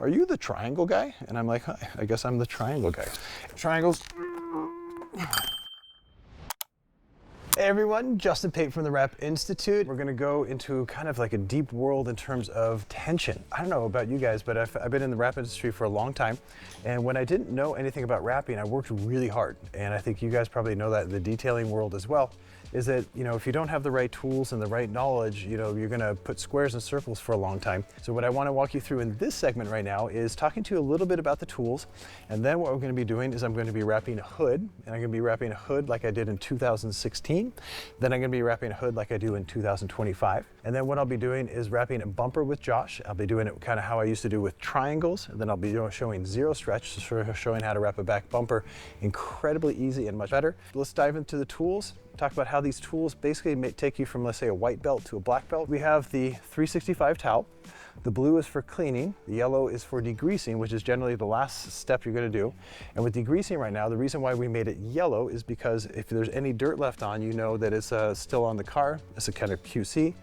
are you the triangle guy? And I'm like, hi, I guess I'm the triangle guy. Triangles. Hey everyone, Justin Pate from the Wrap Institute. We're gonna go into kind of like a deep world in terms of tension. I don't know about you guys, but I've been in the wrap industry for a long time. And when I didn't know anything about wrapping, I worked really hard. And I think you guys probably know that in the detailing world as well, is that, if you don't have the right tools and the right knowledge, you're gonna put squares and circles for a long time. So what I wanna walk you through in this segment right now is talking to you a little bit about the tools. And then what we're gonna be doing is I'm gonna be wrapping a hood, and I'm gonna be wrapping a hood like I did in 2016. Then I'm gonna be wrapping a hood like I do in 2025. And then what I'll be doing is wrapping a bumper with Josh. I'll be doing it kind of how I used to do with triangles. And then I'll be showing zero stretch, so showing how to wrap a back bumper incredibly easy and much better. Let's dive into the tools. Talk about how these tools basically take you from, let's say, a white belt to a black belt. We have the 365 towel. The blue is for cleaning, the yellow is for degreasing, which is generally the last step you're gonna do. And with degreasing right now, the reason why we made it yellow is because if there's any dirt left on, you know that it's still on the car. It's a kind of QC.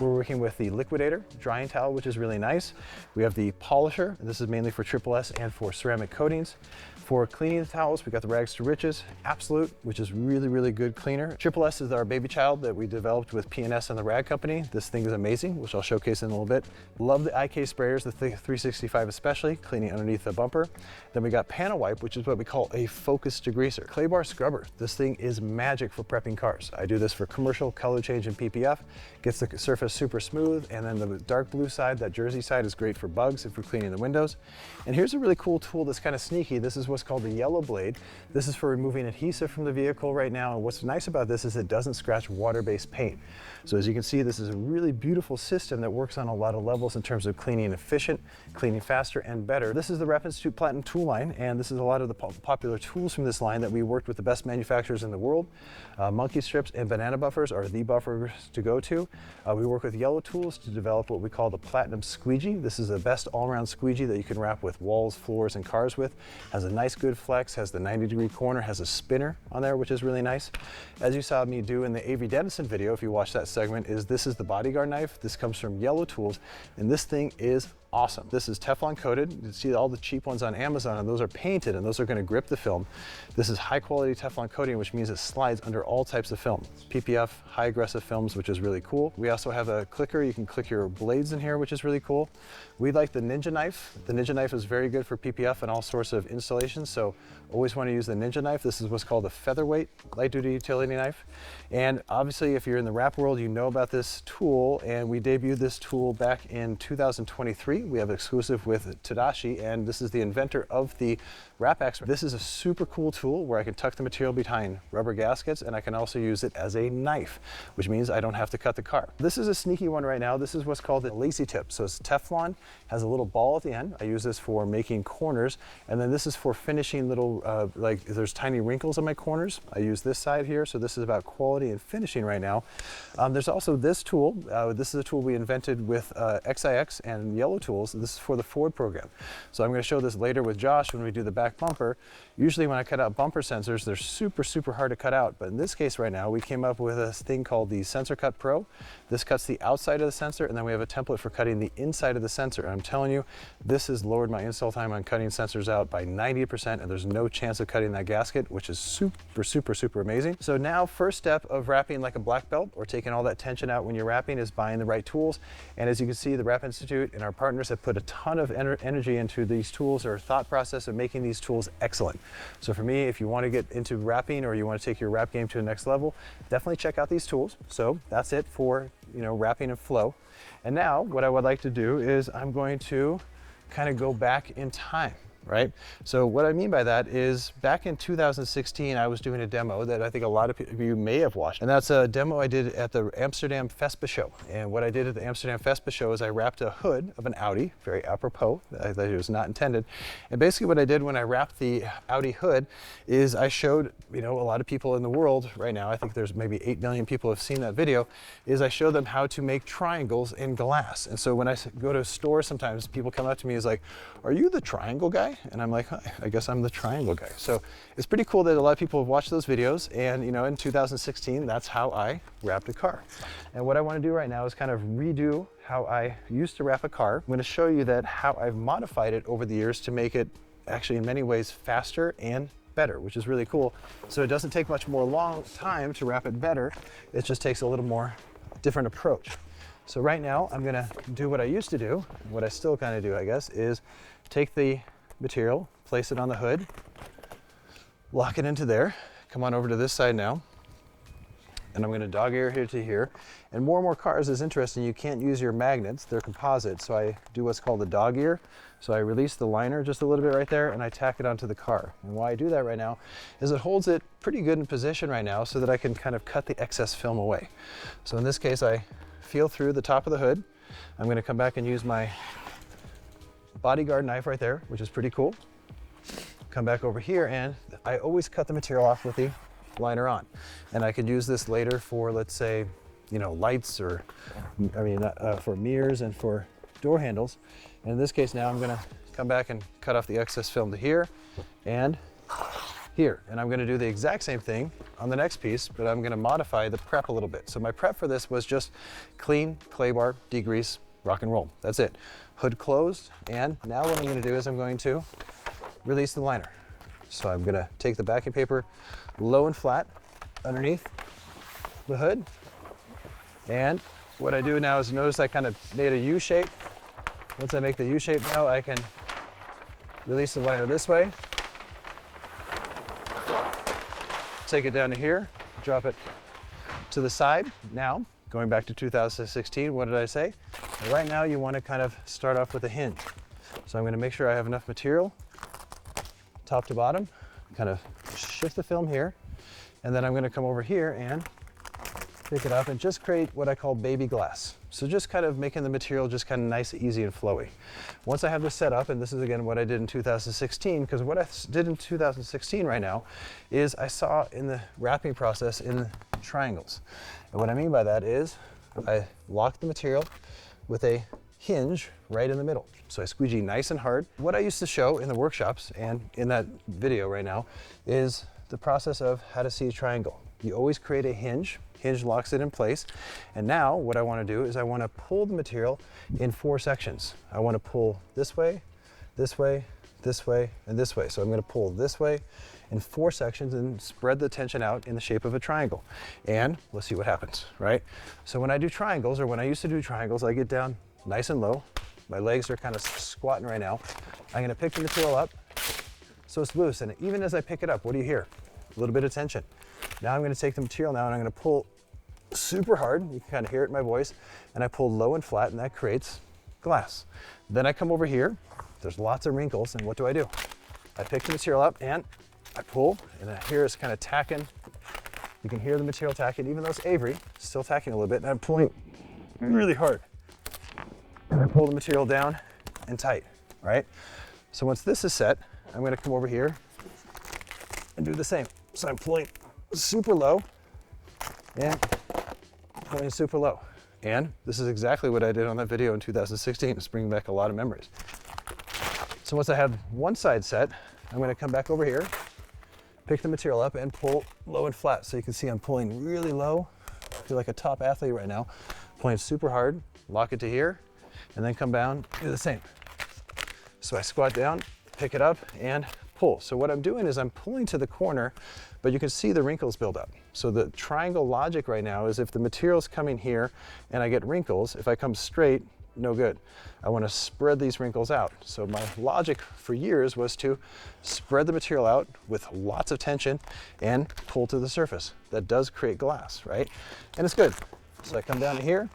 We're working with the liquidator drying towel, which is really nice. We have the polisher, and this is mainly for Triple S and for ceramic coatings. For cleaning the towels, we got the Rags to Riches Absolute, which is really, really good cleaner. Triple S is our baby child that we developed with P&S and the Rag Company. This thing is amazing, which I'll showcase in a little bit. Love the IK sprayers, the 365 especially, cleaning underneath the bumper. Then we got Panel Wipe, which is what we call a focus degreaser. Clay bar scrubber, this thing is magic for prepping cars. I do this for commercial, color change, and PPF. Gets the surface super smooth, and then the dark blue side, that jersey side, is great for bugs and for cleaning the windows. And here's a really cool tool that's kind of sneaky. This is what's called the yellow blade. This is for removing adhesive from the vehicle right now. And what's nice about this is it doesn't scratch water-based paint. So as you can see, this is a really beautiful system that works on a lot of levels in terms of cleaning efficient, cleaning faster and better. This is the Wrap Institute Platinum tool line, and this is a lot of the popular tools from this line that we worked with the best manufacturers in the world. Monkey strips and banana buffers are the buffers to go to. We work with Yellow Tools to develop what we call the Platinum Squeegee. This is the best all-around squeegee that you can wrap with walls, floors, and cars with. Has a nice good flex, has the 90-degree corner, has a spinner on there, which is really nice. As you saw me do in the Avery Dennison video, if you watch that segment, this is the bodyguard knife. This comes from Yellow Tools, and this thing is awesome. This is Teflon coated. You see all the cheap ones on Amazon, and those are painted, and those are going to grip the film. This is high quality Teflon coating, which means it slides under all types of film. PPF, high aggressive films, which is really cool. We also have a clicker. You can click your blades in here, which is really cool. We like the Ninja knife. The Ninja knife is very good for PPF and all sorts of installations, so always want to use the Ninja knife. This is what's called a featherweight light duty utility knife. And obviously, if you're in the wrap world, you know about this tool, and we debuted this tool back in 2023. We have an exclusive with Tadashi, and this is the inventor of the Wrap X. This is a super cool tool where I can tuck the material behind rubber gaskets, and I can also use it as a knife, which means I don't have to cut the car. This is a sneaky one right now. This is what's called a lacy tip. So it's Teflon, has a little ball at the end. I use this for making corners, and then this is for finishing little, like if there's tiny wrinkles on my corners, I use this side here. So this is about quality and finishing right now. There's also this tool. This is a tool we invented with XIX and Yellow Tools. This is for the Ford program. So I'm going to show this later with Josh when we do the back bumper. Usually when I cut out bumper sensors, they're super, super hard to cut out. But in this case right now, we came up with a thing called the Sensor Cut Pro. This cuts the outside of the sensor, and then we have a template for cutting the inside of the sensor. And I'm telling you, this has lowered my install time on cutting sensors out by 90%, and there's no chance of cutting that gasket, which is super, super, super amazing. So now, first step of wrapping like a black belt or taking all that tension out when you're wrapping is buying the right tools. And as you can see, the Wrap Institute and our partners have put a ton of energy into these tools, or thought process of making these tools excellent. So for me, if you want to get into wrapping or you want to take your wrap game to the next level, definitely check out these tools. So that's it for wrapping and flow. And now what I would like to do is I'm going to kind of go back in time. Right? So what I mean by that is back in 2016, I was doing a demo that I think a lot of you may have watched. And that's a demo I did at the Amsterdam Vespa show. And what I did at the Amsterdam Vespa show is I wrapped a hood of an Audi, very apropos, that it was not intended. And basically what I did when I wrapped the Audi hood is I showed, a lot of people in the world right now, I think there's maybe 8 million people have seen that video, is I show them how to make triangles in glass. And so when I go to a store, sometimes people come up to me as like, are you the triangle guy? And I'm like, hi, I guess I'm the triangle guy. So it's pretty cool that a lot of people have watched those videos. And in 2016, that's how I wrapped a car. And what I want to do right now is kind of redo how I used to wrap a car. I'm going to show you that how I've modified it over the years to make it actually in many ways faster and better, which is really cool. So it doesn't take much more long time to wrap it better. It just takes a little more different approach. So right now I'm going to do what I used to do, what I still kind of do, I guess, is take the material, place it on the hood, lock it into there, come on over to this side now, and I'm going to dog ear here to here. And more cars is interesting. You can't use your magnets, they're composite, so I do what's called a dog ear. So I release the liner just a little bit right there and I tack it onto the car. And why I do that right now is it holds it pretty good in position right now so that I can kind of cut the excess film away. So in this case, I feel through the top of the hood. I'm going to come back and use my bodyguard knife right there, which is pretty cool. Come back over here, and I always cut the material off with the liner on. And I could use this later for, let's say, you know, lights, or for mirrors and for door handles. And in this case now I'm going to come back and cut off the excess film to here and here. And I'm going to do the exact same thing on the next piece, but I'm going to modify the prep a little bit. So my prep for this was just clean, clay bar, degrease, rock and roll. That's it. Hood closed. And now what I'm going to do is I'm going to release the liner. So I'm going to take the backing paper low and flat underneath the hood. And what I do now is notice I kind of made a U shape. Once I make the U shape now, I can release the liner this way, take it down to here, drop it to the side. Now, going back to 2016, what did I say? Right now you want to kind of start off with a hinge. So I'm going to make sure I have enough material, top to bottom, kind of shift the film here, and then I'm going to come over here and pick it up and just create what I call baby glass. So just kind of making the material just kind of nice, easy, and flowy. Once I have this set up, and this is again what I did in 2016, because what I did in 2016 right now is I saw in the wrapping process in triangles. And what I mean by that is I lock the material with a hinge right in the middle. So I squeegee nice and hard. What I used to show in the workshops and in that video right now is the process of how to see a triangle. You always create a hinge. Hinge locks it in place. And now what I want to do is I want to pull the material in 4 sections. I want to pull this way, this way, this way, and this way. So I'm going to pull this way in 4 sections and spread the tension out in the shape of a triangle. And let's see what happens, right? So when I do triangles, or when I used to do triangles, I get down nice and low. My legs are kind of squatting right now. I'm going to pick the material up so it's loose. And even as I pick it up, what do you hear? A little bit of tension. Now I'm going to take the material now and I'm going to pull super hard. You can kind of hear it in my voice. And I pull low and flat, and that creates glass. Then I come over here. There's lots of wrinkles, and what do? I pick the material up and I pull, and I hear it's kind of tacking. You can hear the material tacking, even though it's Avery, still tacking a little bit, and I'm pulling really hard. And I pull the material down and tight, right? So once this is set, I'm going to come over here and do the same. So I'm pulling super low and pulling super low. And this is exactly what I did on that video in 2016. It's bringing back a lot of memories. So once I have one side set, I'm going to come back over here, pick the material up and pull low and flat. So you can see I'm pulling really low. I feel like a top athlete right now, pulling super hard, lock it to here, and then come down, do the same. So I squat down, pick it up, and pull. So what I'm doing is I'm pulling to the corner, but you can see the wrinkles build up. So the triangle logic right now is if the material's coming here and I get wrinkles, if I come straight, no good. I want to spread these wrinkles out. So my logic for years was to spread the material out with lots of tension and pull to the surface. That does create glass, right? And it's good. So I come down to here,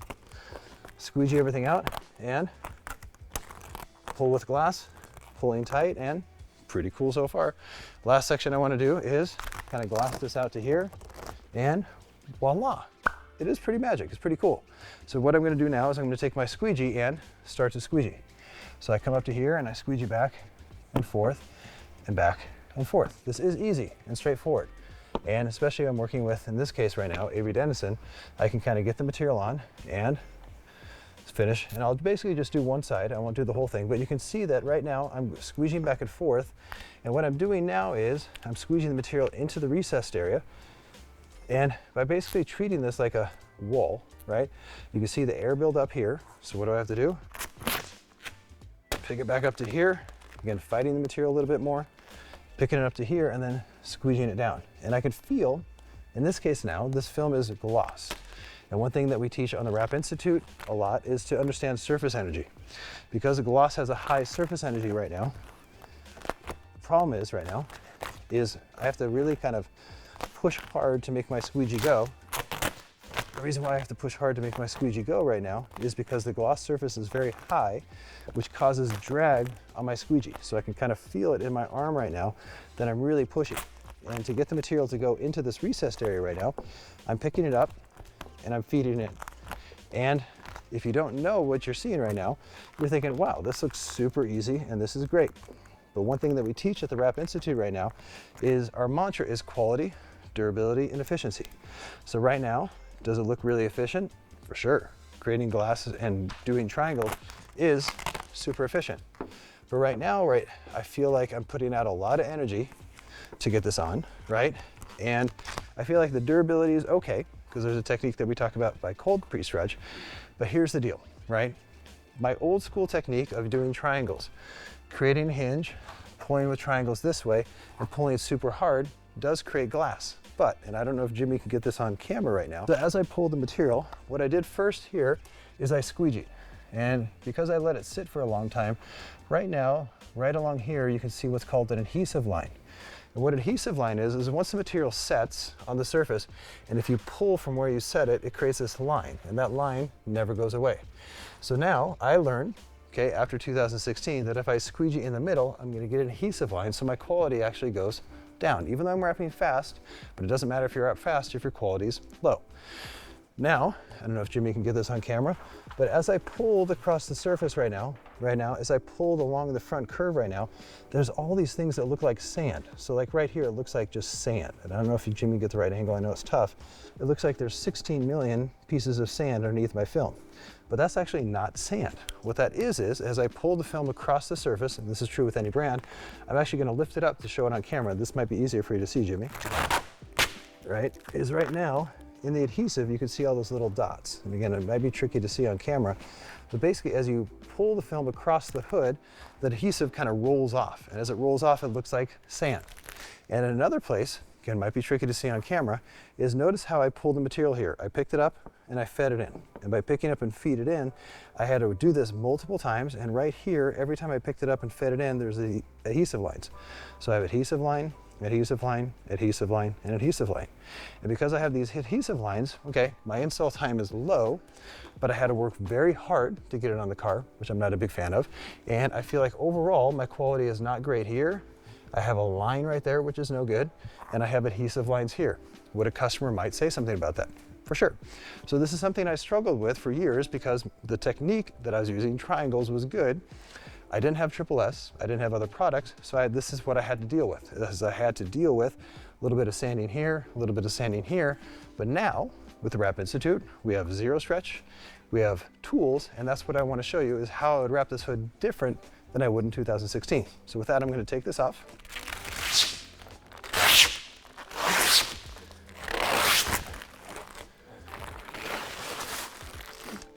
squeegee everything out, and pull with glass, pulling tight, and pretty cool so far. Last section I want to do is kind of glass this out to here, and voila. It is pretty magic. It's pretty cool. So what I'm going to do now is I'm going to take my squeegee and start to squeegee. So I come up to here and I squeegee back and forth and back and forth. This is easy and straightforward. And especially I'm working with, in this case right now, Avery Dennison, I can kind of get the material on and finish. And I'll basically just do one side. I won't do the whole thing, but you can see that right now I'm squeegeeing back and forth. And what I'm doing now is I'm squeezing the material into the recessed area. And by basically treating this like a wall, right? You can see the air build up here. So what do I have to do? Pick it back up to here. Again, fighting the material a little bit more, picking it up to here, and then squeezing it down. And I can feel, in this case now, this film is gloss. And one thing that we teach on the Wrap Institute a lot is to understand surface energy. Because the gloss has a high surface energy right now, the problem is right now, is I have to really kind of push hard to make my squeegee go. The reason why I have to push hard to make my squeegee go right now is because the gloss surface is very high, which causes drag on my squeegee. So I can kind of feel it in my arm right now that I'm really pushing. And to get the material to go into this recessed area right now, I'm picking it up and I'm feeding it. And if you don't know what you're seeing right now, you're thinking, wow, this looks super easy and this is great. But one thing that we teach at the Wrap Institute right now is our mantra is quality, durability, and efficiency. So right now, does it look really efficient? For sure. Creating glasses and doing triangles is super efficient. But right now, I feel like I'm putting out a lot of energy to get this on, right? And I feel like the durability is okay, because there's a technique that we talk about by cold pre-stretch. But here's the deal, right? My old school technique of doing triangles, creating a hinge, pulling with triangles this way, and pulling it super hard does create glass. But, and I don't know if Jimmy can get this on camera right now, so as I pull the material, what I did first here is I squeegeed. And because I let it sit for a long time, right now, right along here, you can see what's called an adhesive line. And what adhesive line is once the material sets on the surface, and if you pull from where you set it, it creates this line, and that line never goes away. So now I learned, okay, after 2016, that if I squeegee in the middle, I'm gonna get an adhesive line, so my quality actually goes down, even though I'm wrapping fast, but it doesn't matter if you wrap fast if your quality is low. Now, I don't know if Jimmy can get this on camera, but as I pulled across the surface right now, as I pulled along the front curve right now, there's all these things that look like sand. So like right here, it looks like just sand. And I don't know if Jimmy can get the right angle, I know it's tough. It looks like there's 16 million pieces of sand underneath my film. But that's actually not sand. What that is as I pull the film across the surface, and this is true with any brand, I'm actually gonna lift it up to show it on camera. This might be easier for you to see, Jimmy. Right now, in the adhesive, you can see all those little dots. And again, it might be tricky to see on camera, but basically as you pull the film across the hood, the adhesive kind of rolls off. And as it rolls off, it looks like sand. And in another place, again, might be tricky to see on camera, is notice how I pulled the material here. I picked it up and I fed it in. And by picking up and feed it in, I had to do this multiple times. And right here, every time I picked it up and fed it in, there's the adhesive lines. So I have adhesive line, adhesive line, adhesive line, and adhesive line. And because I have these adhesive lines, okay, my install time is low, but I had to work very hard to get it on the car, which I'm not a big fan of. And I feel like overall, my quality is not great here. I have a line right there, which is no good. And I have adhesive lines here. Would a customer might say something about that? For sure. So this is something I struggled with for years because the technique that I was using, triangles, was good. I didn't have Triple S, I didn't have other products, so this is what I had to deal with. I had to deal with a little bit of sanding here, a little bit of sanding here, but now, with the Wrap Institute, we have zero stretch, we have tools, and that's what I want to show you is how I would wrap this hood different than I would in 2016. So with that, I'm going to take this off.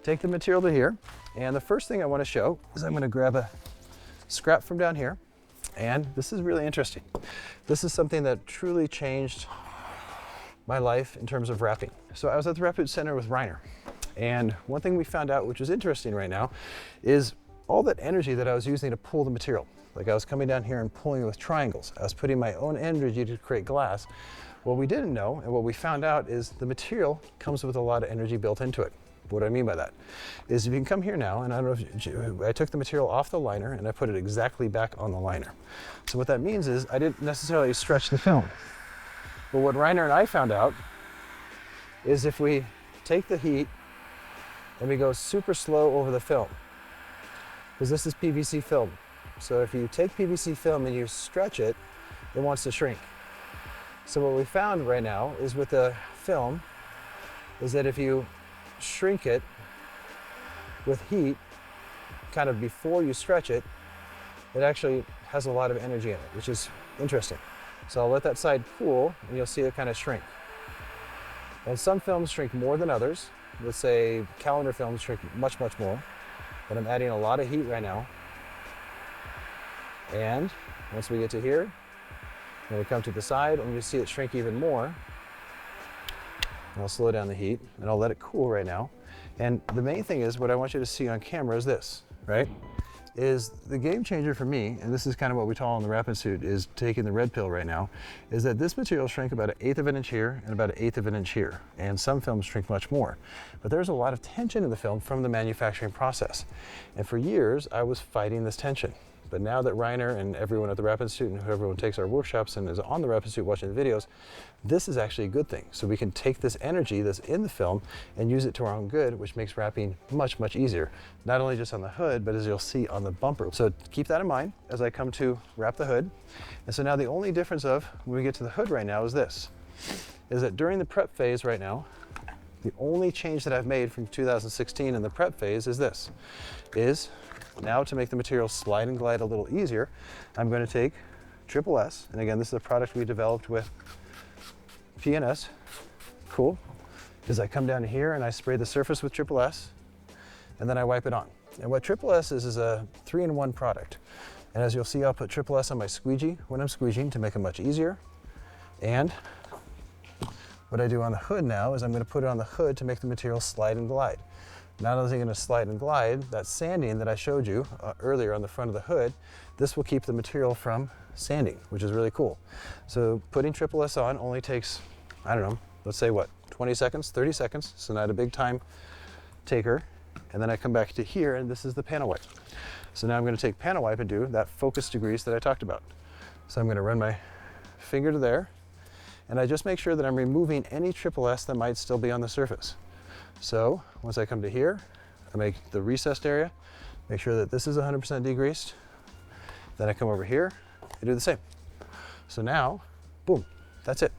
Take the material to here, and the first thing I want to show is I'm going to grab a scrap from down here, and this is really interesting. This is something that truly changed my life in terms of wrapping. So I was at the Wrap Center with Reiner, and one thing we found out, which is interesting right now, is all that energy that I was using to pull the material. Like I was coming down here and pulling with triangles. I was putting my own energy to create glass. What we didn't know, and what we found out, is the material comes with a lot of energy built into it. What I mean by that is if you can come here now, and I don't know if I took the material off the liner and I put it exactly back on the liner. So what that means is I didn't necessarily stretch the film. But what Reiner and I found out is if we take the heat and we go super slow over the film, because this is PVC film. So if you take PVC film and you stretch it, it wants to shrink. So what we found right now is with the film is that if you shrink it with heat, kind of before you stretch it, it actually has a lot of energy in it, which is interesting. So I'll let that side cool and you'll see it kind of shrink. And some films shrink more than others. Let's say calendar films shrink much, much more. But I'm adding a lot of heat right now. And once we get to here, when we come to the side, I'm going to see it shrink even more. And I'll slow down the heat and I'll let it cool right now. And the main thing is, what I want you to see on camera is this, right? Is the game changer for me, and this is kind of what we call in the Wrap Institute, is taking the red pill right now, is that this material shrank about 1/8 of an inch here and about 1/8 of an inch here. And some films shrink much more. But there's a lot of tension in the film from the manufacturing process. And for years, I was fighting this tension. But now that Reiner and everyone at the Wrap Institute and whoever takes our workshops and is on the Wrap Institute watching the videos, this is actually a good thing. So we can take this energy that's in the film and use it to our own good, which makes wrapping much, much easier. Not only just on the hood, but as you'll see on the bumper. So keep that in mind as I come to wrap the hood. And so now the only difference of when we get to the hood right now is this, is that during the prep phase right now, the only change that I've made from 2016 in the prep phase is this, is now to make the material slide and glide a little easier, I'm going to take Triple S, and again, this is a product we developed with PNS. Cool. Is I come down here and I spray the surface with Triple S, and then I wipe it on. And what Triple S is a 3-in-1 product. And as you'll see, I'll put Triple S on my squeegee when I'm squeegeeing to make it much easier. And what I do on the hood now is I'm going to put it on the hood to make the material slide and glide. Not only is it going to slide and glide, that sanding that I showed you earlier on the front of the hood, this will keep the material from sanding, which is really cool. So putting Triple S on only takes, I don't know, let's say what, 20 seconds, 30 seconds, so not a big time taker. And then I come back to here, and this is the panel wipe. So now I'm going to take panel wipe and do that focus degrease that I talked about. So I'm going to run my finger to there, and I just make sure that I'm removing any Triple S that might still be on the surface. So once I come to here, I make the recessed area, make sure that this is 100% degreased. Then I come over here and do the same. So now, boom, that's it.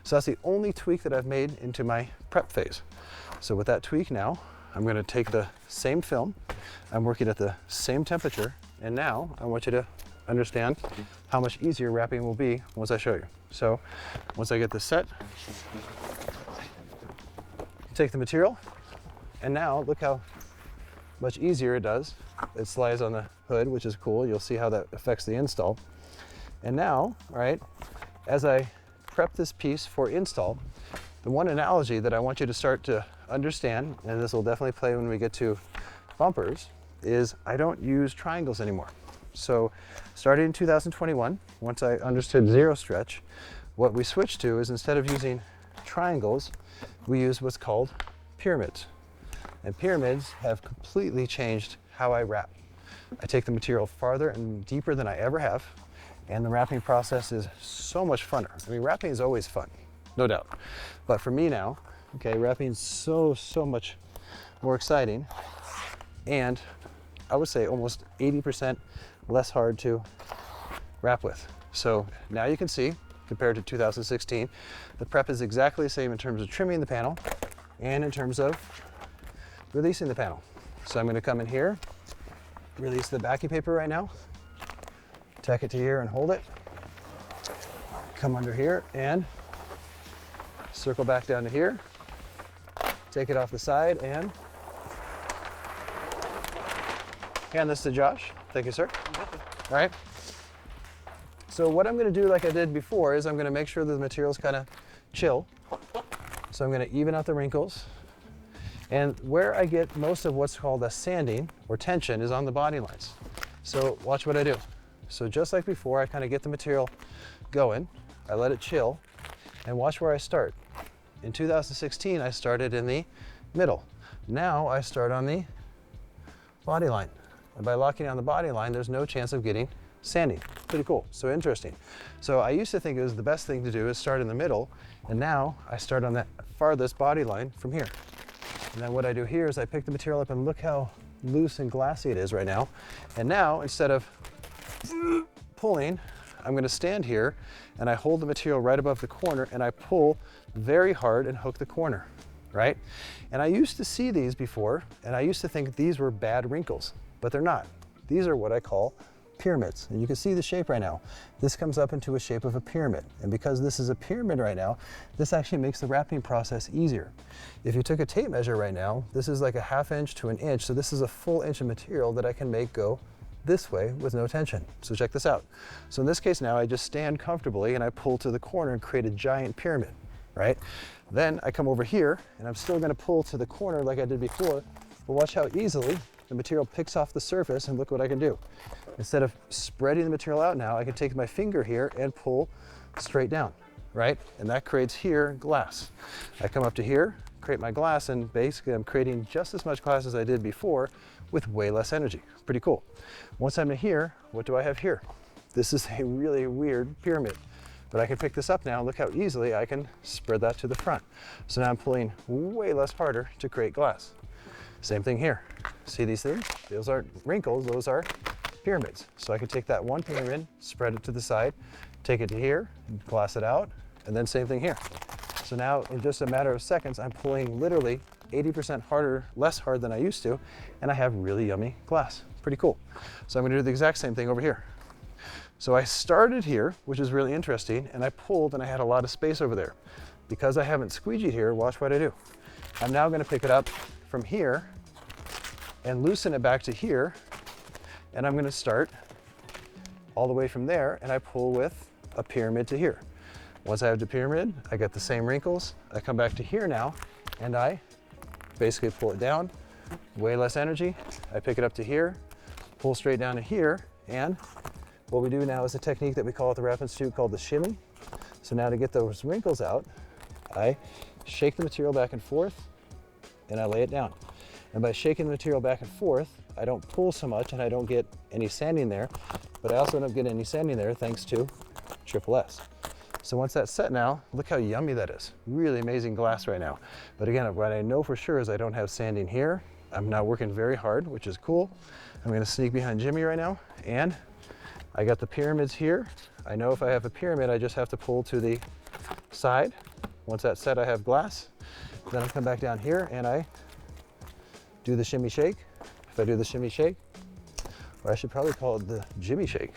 So that's the only tweak that I've made into my prep phase. So with that tweak now, I'm going to take the same film, I'm working at the same temperature, and now I want you to understand how much easier wrapping will be once I show you. So once I get this set, take the material, and now look how much easier it does. It slides on the hood, which is cool. You'll see how that affects the install. And now, all right, as I prep this piece for install, the one analogy that I want you to start to understand, and this will definitely play when we get to bumpers, is I don't use triangles anymore. So starting in 2021, once I understood zero stretch, what we switched to is instead of using triangles, we use what's called pyramids. And pyramids have completely changed how I wrap. I take the material farther and deeper than I ever have, and the wrapping process is so much funner. I mean, wrapping is always fun, no doubt. But for me now, okay, wrapping is so much more exciting, and I would say almost 80% less hard to wrap with. So now you can see, compared to 2016, the prep is exactly the same in terms of trimming the panel and in terms of releasing the panel. So I'm going to come in here, release the backing paper right now, tack it to here and hold it, come under here and circle back down to here, take it off the side and hand this to Josh. Thank you, sir. All right. So what I'm going to do, like I did before, is I'm going to make sure that the material's kind of chill. So I'm going to even out the wrinkles. And where I get most of what's called a sanding or tension is on the body lines. So watch what I do. So just like before, I kind of get the material going. I let it chill, and watch where I start. In 2016, I started in the middle. Now I start on the body line. And by locking on the body line, there's no chance of getting sanding. Pretty cool, so interesting. So I used to think it was the best thing to do is start in the middle, and now I start on that farthest body line from here. And then what I do here is I pick the material up, and look how loose and glassy it is right now. And now, instead of pulling, I'm going to stand here and I hold the material right above the corner and I pull very hard and hook the corner, right? And I used to see these before, and I used to think these were bad wrinkles, but they're not. These are what I call pyramids. And you can see the shape right now. This comes up into a shape of a pyramid. And because this is a pyramid right now, this actually makes the wrapping process easier. If you took a tape measure right now, this is like a 1/2 inch to an inch. So this is a full inch of material that I can make go this way with no tension. So check this out. So in this case now, I just stand comfortably and I pull to the corner and create a giant pyramid, right? Then I come over here and I'm still gonna pull to the corner like I did before, but watch how easily the material picks off the surface, and look what I can do. Instead of spreading the material out now, I can take my finger here and pull straight down, right? And that creates here glass. I come up to here, create my glass, and basically I'm creating just as much glass as I did before with way less energy. Pretty cool. Once I'm in here, what do I have here? This is a really weird pyramid, but I can pick this up now. Look how easily I can spread that to the front. So now I'm pulling way less harder to create glass. Same thing here. See these things? Those aren't wrinkles, those are pyramids. So I could take that one pyramid, spread it to the side, take it to here, and glass it out, and then same thing here. So now in just a matter of seconds, I'm pulling literally 80% harder, less hard than I used to, and I have really yummy glass. Pretty cool. So I'm gonna do the exact same thing over here. So I started here, which is really interesting, and I pulled and I had a lot of space over there. Because I haven't squeegeed here, watch what I do. I'm now gonna pick it up from here and loosen it back to here, and I'm gonna start all the way from there, and I pull with a pyramid to here. Once I have the pyramid, I get the same wrinkles. I come back to here now, and I basically pull it down, way less energy. I pick it up to here, pull straight down to here, and what we do now is a technique that we call at the Wrap Institute called the shimmy. So now to get those wrinkles out, I shake the material back and forth, and I lay it down. And by shaking the material back and forth, I don't pull so much and I don't get any sanding there, but I also don't get any sanding there thanks to Triple S. So once that's set now, look how yummy that is. Really amazing glass right now. But again, what I know for sure is I don't have sanding here. I'm now working very hard, which is cool. I'm gonna sneak behind Jimmy right now, and I got the pyramids here. I know if I have a pyramid, I just have to pull to the side. Once that's set, I have glass. Then I come back down here and I do the shimmy shake. If I do the shimmy shake, or I should probably call it the Jimmy shake.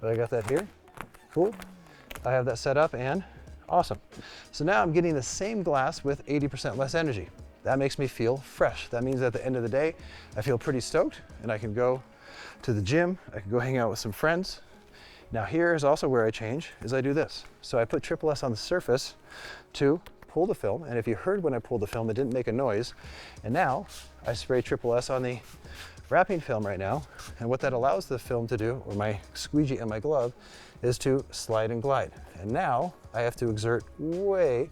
But I got that here, cool. I have that set up and awesome. So now I'm getting the same glass with 80% less energy. That makes me feel fresh. That means at the end of the day, I feel pretty stoked and I can go to the gym, I can go hang out with some friends. Now here is also where I change, is I do this. So I put Triple S on the surface to pull the film, and if you heard when I pulled the film, it didn't make a noise. And now I spray Triple S on the wrapping film right now, and what that allows the film to do, or my squeegee and my glove, is to slide and glide. And now I have to exert way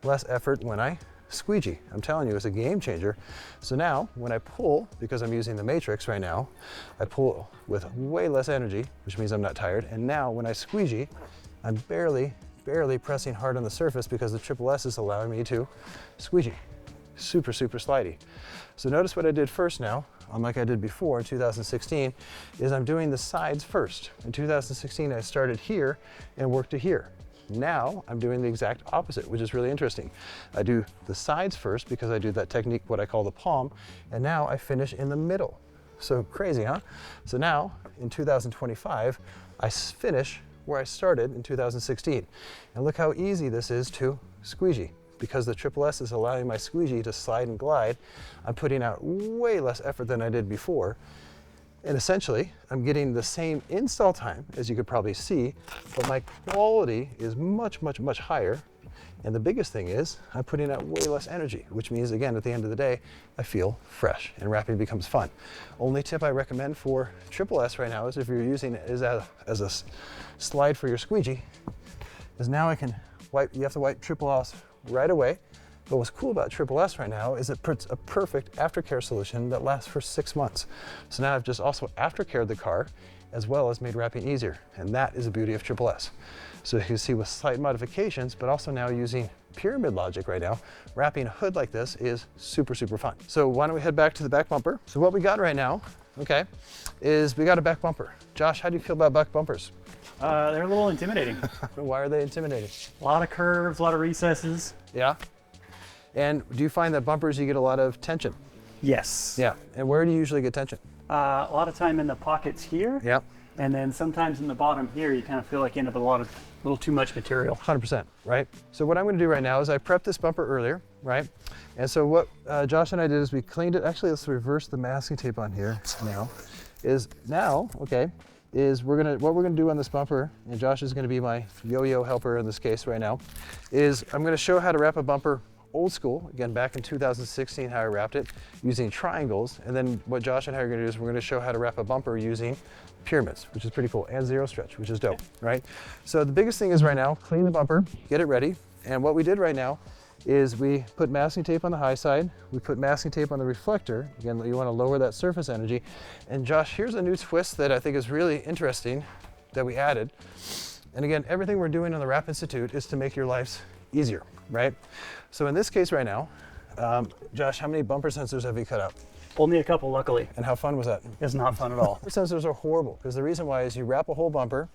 less effort when I squeegee. I'm telling you, it's a game changer. So now when I pull, because I'm using the matrix right now, I pull with way less energy, which means I'm not tired. And now when I squeegee, I'm barely pressing hard on the surface because the Triple S is allowing me to squeegee. Super, super slidey. So notice what I did first now, unlike I did before in 2016, is I'm doing the sides first. In 2016, I started here and worked to here. Now I'm doing the exact opposite, which is really interesting. I do the sides first because I do that technique, what I call the palm, and now I finish in the middle. So crazy, huh? So now in 2025, I finish where I started in 2016. And look how easy this is to squeegee. Because the Triple S is allowing my squeegee to slide and glide, I'm putting out way less effort than I did before. And essentially, I'm getting the same install time, as you could probably see, but my quality is much, much, much higher. And the biggest thing is, I'm putting out way less energy, which means, again, at the end of the day, I feel fresh and wrapping becomes fun. Only tip I recommend for Triple S right now is if you're using it as a slide for your squeegee, is now I can wipe, you have to wipe Triple S right away. But what's cool about Triple S right now is it puts a perfect aftercare solution that lasts for 6 months. So now I've just also aftercared the car as well as made wrapping easier. And that is the beauty of Triple S. So you can see with slight modifications, but also now using pyramid logic right now, wrapping a hood like this is super, super fun. So why don't we head back to the back bumper? So what we got right now, okay, is we got a back bumper. Josh, how do you feel about back bumpers? They're a little intimidating. Why are they intimidating? A lot of curves, a lot of recesses. Yeah. And do you find that bumpers, you get a lot of tension? Yes. Yeah. And where do you usually get tension? A lot of time in the pockets here. Yep. And then sometimes in the bottom here, you kind of feel like you end up with a little too much material. 100%, right? So what I'm gonna do right now is I prepped this bumper earlier, right? And so what Josh and I did is we cleaned it. Actually, let's reverse the masking tape on here now. What we're gonna do on this bumper, and Josh is gonna be my yo-yo helper in this case right now, is I'm gonna show how to wrap a bumper old school, again, back in 2016, how I wrapped it using triangles. And then what Josh and I are gonna do is we're gonna show how to wrap a bumper using pyramids, which is pretty cool, and zero stretch, which is dope, right? So the biggest thing is right now, clean the bumper, get it ready. And what we did right now is we put masking tape on the high side, we put masking tape on the reflector. Again, you wanna lower that surface energy. And Josh, here's a new twist that I think is really interesting that we added. And again, everything we're doing on the Wrap Institute is to make your lives easier, right? So in this case right now, Josh, how many bumper sensors have you cut out? Only a couple, luckily. And how fun was that? It's not fun at all. Bumper sensors are horrible because the reason why is you wrap a whole bumper,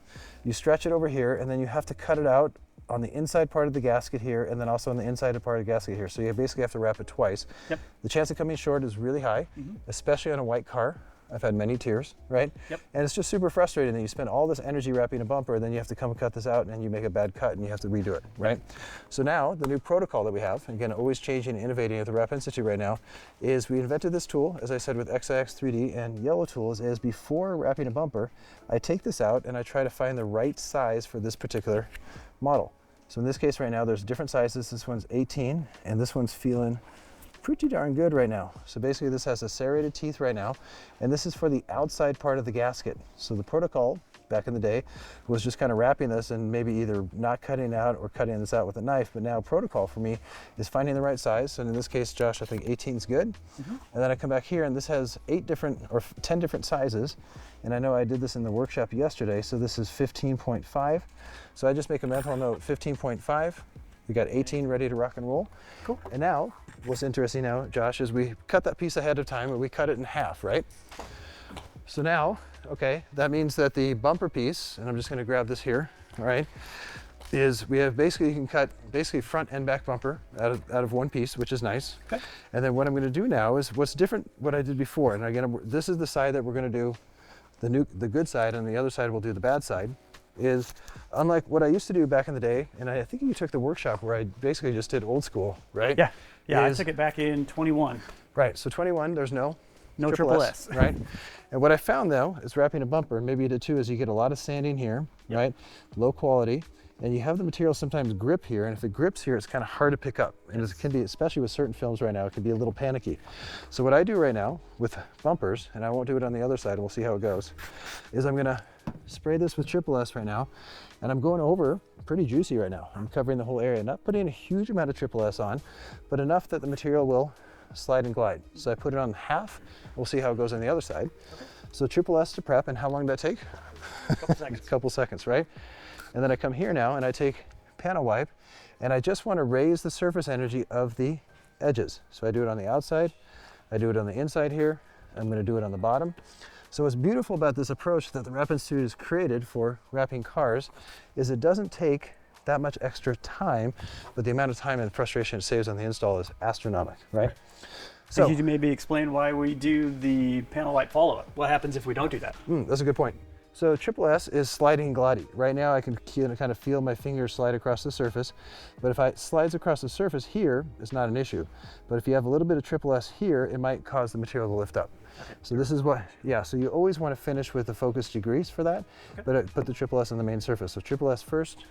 you stretch it over here, and then you have to cut it out on the inside part of the gasket here, and then also on the inside part of the gasket here. So you basically have to wrap it twice. Yep. The chance of coming short is really high, especially on a white car. I've had many tears, right? Yep. And it's just super frustrating that you spend all this energy wrapping a bumper, and then you have to come and cut this out, and you make a bad cut, and you have to redo it, right? So now, the new protocol that we have, again, always changing and innovating at the Wrap Institute right now, is we invented this tool, as I said, with XIX 3D and yellow tools, is before wrapping a bumper, I take this out, and I try to find the right size for this particular model. So in this case right now, there's different sizes. This one's 18, and this one's feeling pretty darn good right now. So basically this has a serrated teeth right now, and this is for the outside part of the gasket. So the protocol back in the day was just kind of wrapping this and maybe either not cutting out or cutting this out with a knife, but now protocol for me is finding the right size. And in this case, Josh, I think 18 is good. And then I come back here and this has 10 different sizes. And I know I did this in the workshop yesterday, so this is 15.5. So I just make a mental note, 15.5. We got 18 ready to rock and roll. Cool. And now, what's interesting now, Josh, is we cut that piece ahead of time and we cut it in half, right? So now, okay, that means that the bumper piece, and I'm just gonna grab this here, all right, is we have basically, you can cut basically front and back bumper out of one piece, which is nice. Okay. And then what I'm gonna do now is what's different what I did before. And again, this is the side that we're gonna do the good side, and the other side we'll do the bad side. Is unlike what I used to do back in the day, and I think you took the workshop where I basically just did old school, right? Yeah, I took it back in 21. Right, so 21, there's no triple S. Right? And what I found though, is wrapping a bumper, and maybe you did too, is you get a lot of sanding here, right? Low quality, and you have the material sometimes grip here, and if it grips here, it's kind of hard to pick up. And it can be, especially with certain films right now, it can be a little panicky. So what I do right now with bumpers, and I won't do it on the other side, and we'll see how it goes, is I'm gonna spray this with triple S right now, and I'm going over pretty juicy right now. I'm covering the whole area, not putting a huge amount of triple S on, but enough that the material will slide and glide. So I put it on half, we'll see how it goes on the other side. Okay. So triple S to prep, and how long did that take? A couple seconds. A couple seconds, right? And then I come here now and I take panel wipe, and I just want to raise the surface energy of the edges. So I do it on the outside, I do it on the inside here, I'm going to do it on the bottom. So what's beautiful about this approach that the Wrap Institute has created for wrapping cars is it doesn't take that much extra time, but the amount of time and frustration it saves on the install is astronomical, right? So could you maybe explain why we do the panel wipe follow-up? What happens if we don't do that? That's a good point. So triple S is sliding glidey. Right now I can kind of feel my fingers slide across the surface, but if it slides across the surface here, it's not an issue. But if you have a little bit of triple S here, it might cause the material to lift up. Okay. So this is what, so you always want to finish with the focus degrees for that, but put the triple S on the main surface. So triple S first,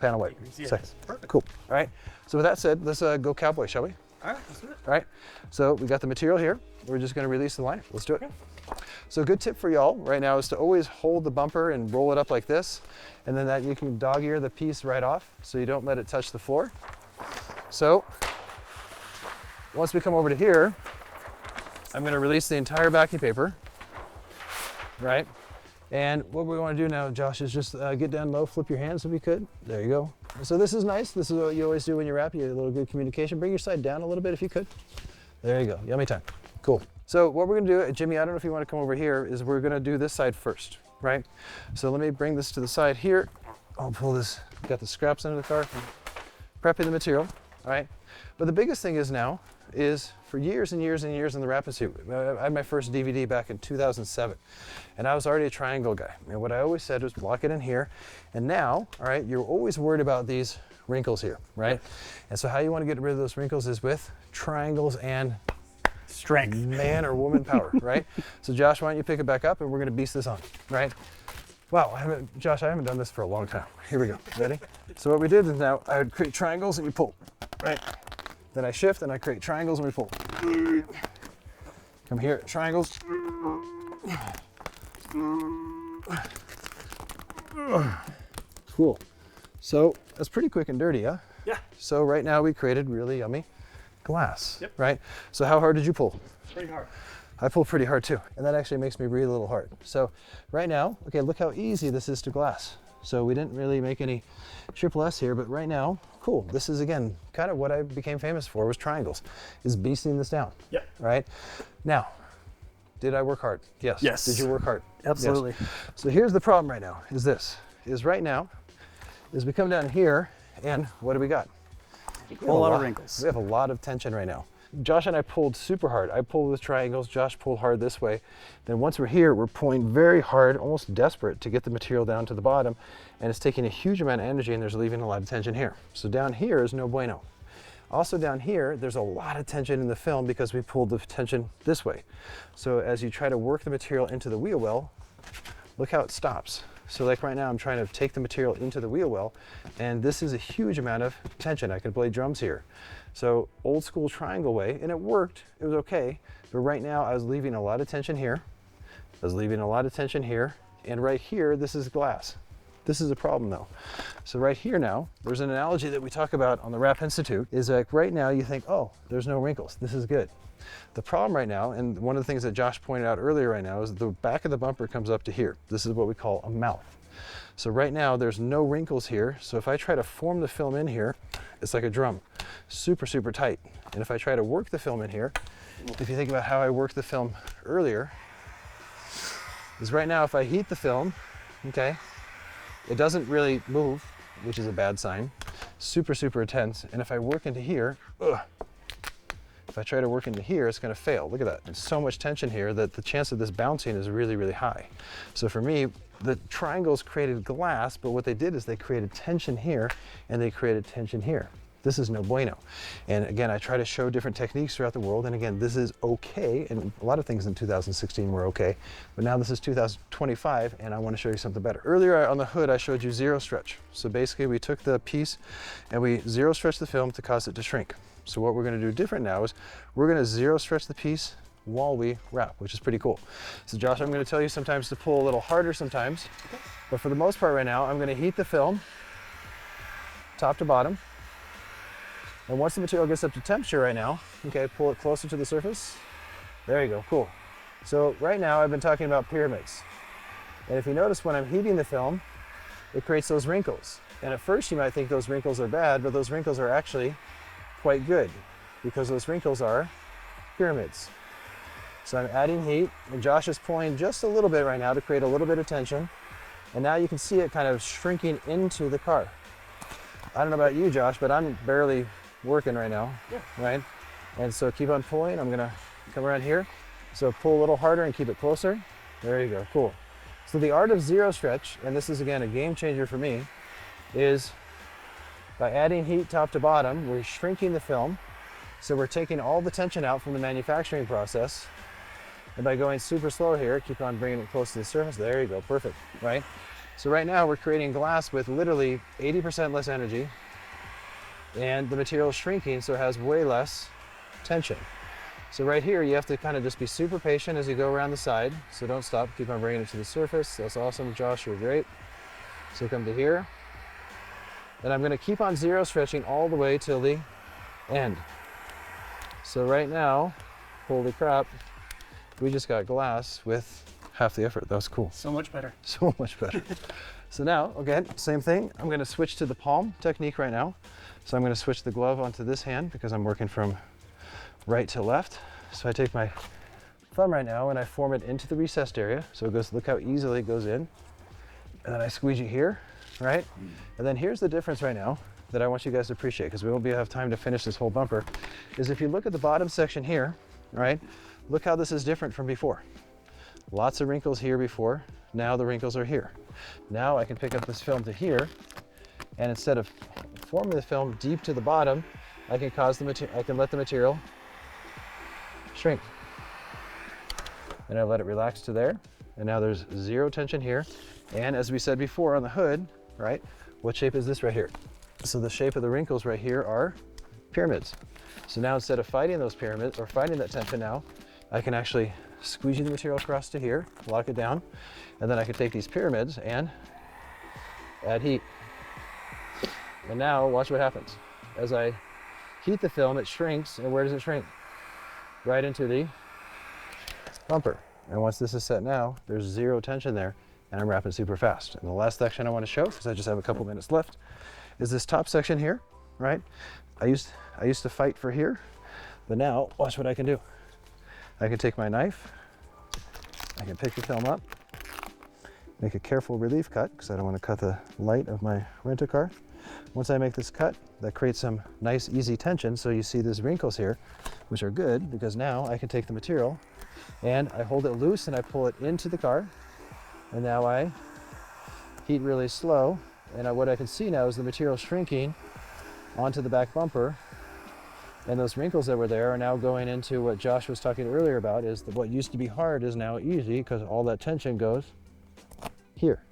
panel wipe. Second. Perfect. Cool. All right. So with that said, let's go cowboy, shall we? All right, let's do it. All right. So we got the material here. We're just going to release the line. Let's do it. Okay. So a good tip for y'all right now is to always hold the bumper and roll it up like this, and then that you can dog ear the piece right off so you don't let it touch the floor. So once we come over to here, I'm going to release the entire backing paper, right? And what we want to do now, Josh, is just get down low, flip your hands if you could. There you go. So this is nice. This is what you always do when you wrap. You get a little good communication. Bring your side down a little bit if you could. There you go. Yummy time. Cool. So what we're going to do, Jimmy, I don't know if you want to come over here, is we're going to do this side first, right? So let me bring this to the side here. I'll pull this, got the scraps under the car, prepping the material, all right? But the biggest thing is now, is for years and years and years in the Rapid suit. I had my first DVD back in 2007, and I was already a triangle guy. And what I always said was block it in here. And now, all right, you're always worried about these wrinkles here, right? And so how you want to get rid of those wrinkles is with triangles and strength, man or woman power, right? So Josh, why don't you pick it back up and we're gonna beast this on, right? Wow, Josh, I haven't done this for a long time. Here we go, ready? So what we did is now I would create triangles and you pull, right? Then I shift and I create triangles and we pull. Come here, triangles. Cool. So that's pretty quick and dirty, huh? Yeah. So right now we created really yummy glass, yep. right? So how hard did you pull? Pretty hard. I pulled pretty hard too, and that actually makes me breathe a little hard. So right now, okay, look how easy this is to glass. So we didn't really make any triple S here, but right now, cool. This is, again, kind of what I became famous for was triangles, is beasting this down, yep. right? Now, did I work hard? Yes. Yes. Did you work hard? Absolutely. Yes. So here's the problem right now, is this, is right now, is we come down here, and what do we got? A whole lot of wrinkles. We have a lot of tension right now. Josh and I pulled super hard. I pulled with triangles, Josh pulled hard this way. Then once we're here, we're pulling very hard, almost desperate to get the material down to the bottom, and it's taking a huge amount of energy and there's leaving a lot of tension here. So down here is no bueno. Also down here, there's a lot of tension in the film because we pulled the tension this way. So as you try to work the material into the wheel well, look how it stops. So like right now, I'm trying to take the material into the wheel well, and this is a huge amount of tension. I could play drums here. So old school triangle way, and it worked, it was okay. But right now I was leaving a lot of tension here. I was leaving a lot of tension here. And right here, this is glass. This is a problem though. So right here now, there's an analogy that we talk about on the Rap Institute, is like right now you think, oh, there's no wrinkles, this is good. The problem right now, and one of the things that Josh pointed out earlier right now, is the back of the bumper comes up to here. This is what we call a mouth. So right now there's no wrinkles here. So if I try to form the film in here, it's like a drum, super, super tight. And if I try to work the film in here, if you think about how I worked the film earlier, is right now if I heat the film, okay, it doesn't really move, which is a bad sign. Super, super intense. And if I work into here, if I try to work into here, it's going to fail. Look at that. There's so much tension here that the chance of this bouncing is really, really high. So for me, the triangles created glass, but what they did is they created tension here and they created tension here. This is no bueno. And again, I try to show different techniques throughout the world. And again, this is okay. And a lot of things in 2016 were okay, but now this is 2025 and I want to show you something better. Earlier on the hood, I showed you zero stretch. So basically we took the piece and we zero stretched the film to cause it to shrink. So what we're going to do different now is we're going to zero stretch the piece while we wrap, which is pretty cool. So Josh, I'm going to tell you sometimes to pull a little harder sometimes, but for the most part right now, I'm going to heat the film top to bottom. And once the material gets up to temperature right now, okay, pull it closer to the surface. There you go, cool. So right now I've been talking about pyramids. And if you notice when I'm heating the film, it creates those wrinkles. And at first you might think those wrinkles are bad, but those wrinkles are actually quite good because those wrinkles are pyramids. So I'm adding heat and Josh is pulling just a little bit right now to create a little bit of tension. And now you can see it kind of shrinking into the car. I don't know about you, Josh, but I'm barely working right now, right? And so keep on pulling. I'm gonna come around here. So pull a little harder and keep it closer. There you go, cool. So the art of zero stretch, and this is again a game changer for me, is by adding heat top to bottom, we're shrinking the film. So we're taking all the tension out from the manufacturing process. And by going super slow here, keep on bringing it close to the surface. There you go, perfect, right? So right now we're creating glass with literally 80% less energy and the material is shrinking, so it has way less tension. So right here, you have to kind of just be super patient as you go around the side. So don't stop, keep on bringing it to the surface. That's awesome, Josh, you're great. So come to here. And I'm gonna keep on zero stretching all the way till the end. So right now, holy crap, we just got glass with half the effort. That was cool. So much better. So much better. So now, again, same thing. I'm gonna switch to the palm technique right now. So I'm gonna switch the glove onto this hand because I'm working from right to left. So I take my thumb right now and I form it into the recessed area. So it goes, look how easily it goes in. And then I squeegee here, right? And then here's the difference right now. that I want you guys to appreciate, because we won't have time to finish this whole bumper, is if you look at the bottom section here, right? Look how this is different from before. Lots of wrinkles here before. Now the wrinkles are here. Now I can pick up this film to here, and instead of forming the film deep to the bottom, I can let the material shrink. And I let it relax to there. And now there's zero tension here. And as we said before on the hood, right? What shape is this right here? So the shape of the wrinkles right here are pyramids. So now instead of fighting those pyramids or fighting that tension now, I can actually squeegee the material across to here, lock it down, and then I can take these pyramids and add heat. And now watch what happens. As I heat the film, it shrinks, and where does it shrink? Right into the bumper. And once this is set now, there's zero tension there, and I'm wrapping super fast. And the last section I want to show, because I just have a couple minutes left, is this top section here, right? I used to fight for here, but now watch what I can do. I can take my knife, I can pick the film up, make a careful relief cut, because I don't want to cut the light of my rent-a-car. Once I make this cut, that creates some nice easy tension, so you see these wrinkles here, which are good, because now I can take the material and I hold it loose and I pull it into the car, and now I heat really slow, and what I can see now is the material shrinking onto the back bumper, and those wrinkles that were there are now going into what Josh was talking earlier about, is that what used to be hard is now easy, because all that tension goes here.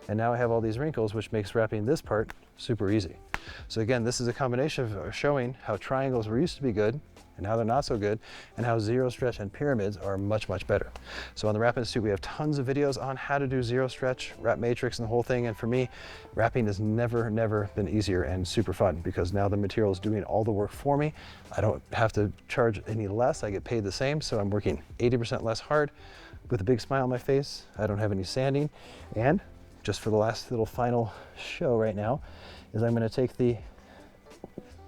And now I have all these wrinkles, which makes wrapping this part super easy. So again, this is a combination of showing how triangles were used to be good and how they're not so good, and how zero stretch and pyramids are much, much better. So on the Wrap Institute, we have tons of videos on how to do zero stretch, wrap matrix, and the whole thing. And for me, wrapping has never been easier and super fun, because now the material is doing all the work for me. I don't have to charge any less. I get paid the same. So I'm working 80% less hard with a big smile on my face. I don't have any sanding. And just for the last little final show right now, is I'm going to take the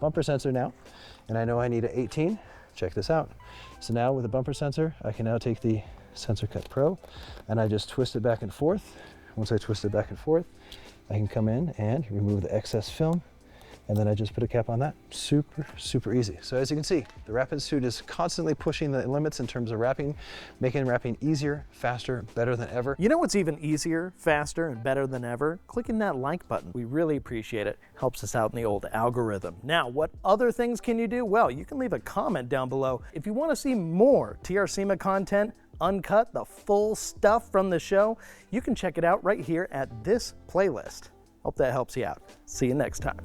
bumper sensor now, and I know I need an 18. Check this out. So now with the bumper sensor, I can now take the Sensor Cut Pro, and I just twist it back and forth. Once I twist it back and forth, I can come in and remove the excess film, and then I just put a cap on that. Super easy. So as you can see, the Wrap Institute is constantly pushing the limits in terms of wrapping, making wrapping easier, faster, better than ever. You know what's even easier, faster, and better than ever? Clicking that like button. We really appreciate it. Helps us out in the old algorithm. Now, what other things can you do? Well, you can leave a comment down below. If you want to see more TR-SEMA content, uncut, the full stuff from the show, you can check it out right here at this playlist. Hope that helps you out. See you next time.